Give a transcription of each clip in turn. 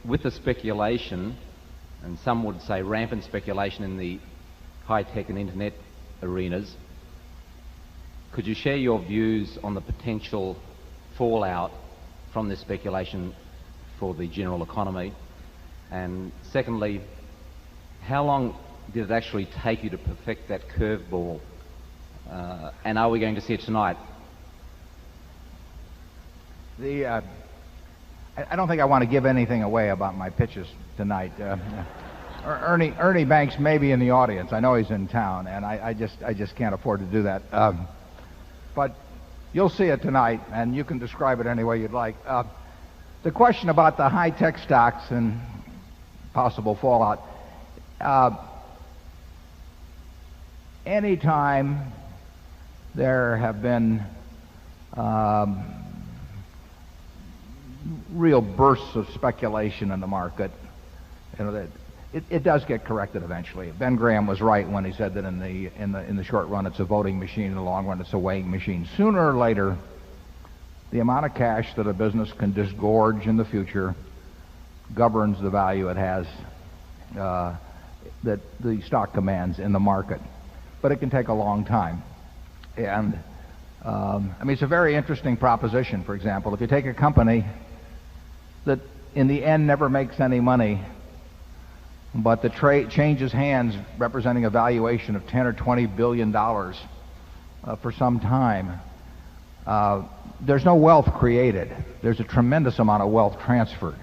with the speculation, and some would say rampant speculation in the high-tech and internet arenas, could you share your views on the potential fallout from this speculation for the general economy? And secondly, how long did it actually take you to perfect that curveball? And are we going to see it tonight? I don't think I want to give anything away about my pitches tonight. Ernie Banks may be in the audience. I know he's in town, and I just can't afford to do that. But you'll see it tonight, and you can describe it any way you'd like. The question about the high-tech stocks and possible fallout. Anytime there have been real bursts of speculation in the market, that it does get corrected eventually. Ben Graham was right when he said that in the short run it's a voting machine, in the long run it's a weighing machine. Sooner or later, the amount of cash that a business can disgorge in the future governs the value it has, that the stock commands in the market. But it can take a long time. And it's a very interesting proposition. For example, if you take a company that in the end never makes any money, but the trade changes hands representing a valuation of 10 or 20 billion dollars for some time, there's no wealth created. There's a tremendous amount of wealth transferred.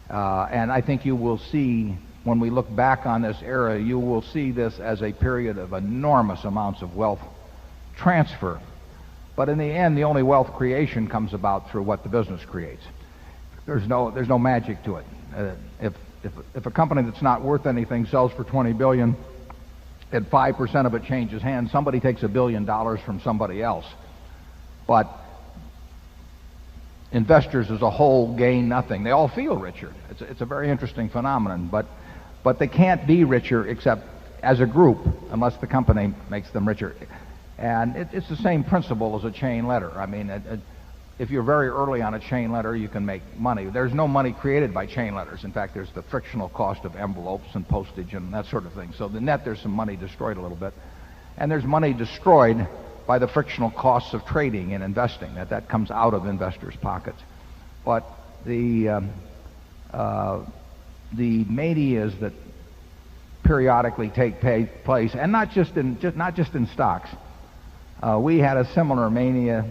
And I think you will see, when we look back on this era, you will see this as a period of enormous amounts of wealth transfer. But in the end, the only wealth creation comes about through what the business creates. There's no magic to it. If a company that's not worth anything sells for 20 billion, and 5% of it changes hands, somebody takes $1 billion from somebody else. But investors as a whole gain nothing. They all feel richer. It's a very interesting phenomenon, but they can't be richer except as a group unless the company makes them richer. And it's the same principle as a chain letter. If you're very early on a chain letter, you can make money. There's no money created by chain letters. In fact, there's the frictional cost of envelopes and postage and that sort of thing. So the net, there's some money destroyed a little bit. And there's money destroyed by the frictional costs of trading and investing. That comes out of investors' pockets. But the manias that periodically take place, and not just in stocks. We had a similar mania.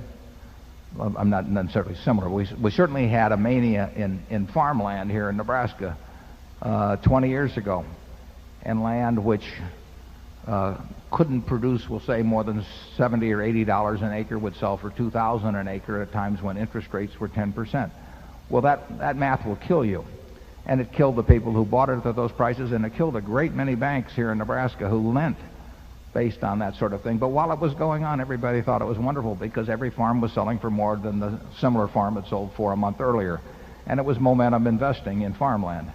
Well, I'm not necessarily similar. We certainly had a mania in farmland here in Nebraska 20 years ago, and land which couldn't produce, we'll say, more than $70 or $80 an acre would sell for $2,000 an acre at times when interest rates were 10%. Well, that math will kill you. And it killed the people who bought it at those prices, and it killed a great many banks here in Nebraska who lent based on that sort of thing. But while it was going on, everybody thought it was wonderful because every farm was selling for more than the similar farm had sold for a month earlier. And it was momentum investing in farmland.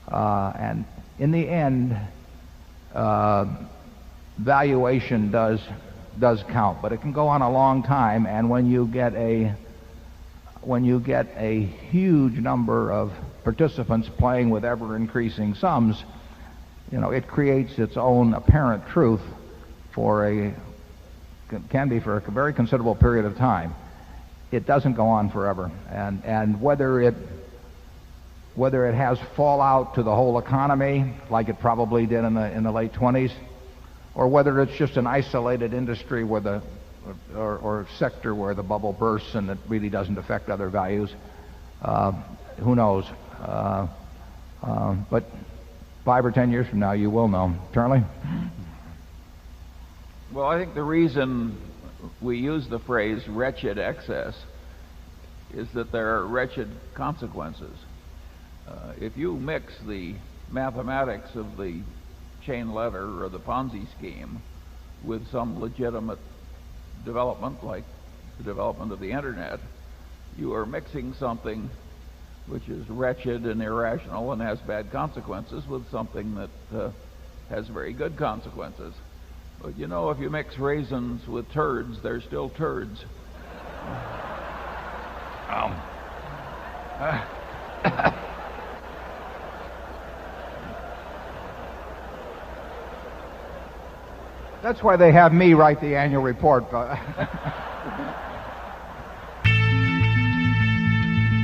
And in the end, valuation does count, but it can go on a long time. And when you get a huge number of participants playing with ever increasing sums, it creates its own apparent truth for a very considerable period of time. It doesn't go on forever, and whether it has fallout to the whole economy like it probably did in the late 20s, or whether it's just an isolated industry or sector where the bubble bursts and it really doesn't affect other values, who knows? But 5 or 10 years from now, you will know. Charlie? Well, I think the reason we use the phrase wretched excess is that there are wretched consequences. If you mix the mathematics of the chain letter or the Ponzi scheme with some legitimate development like the development of the internet, you are mixing something which is wretched and irrational and has bad consequences with something that has very good consequences. But if you mix raisins with turds, they're still turds. That's why they have me write the annual report.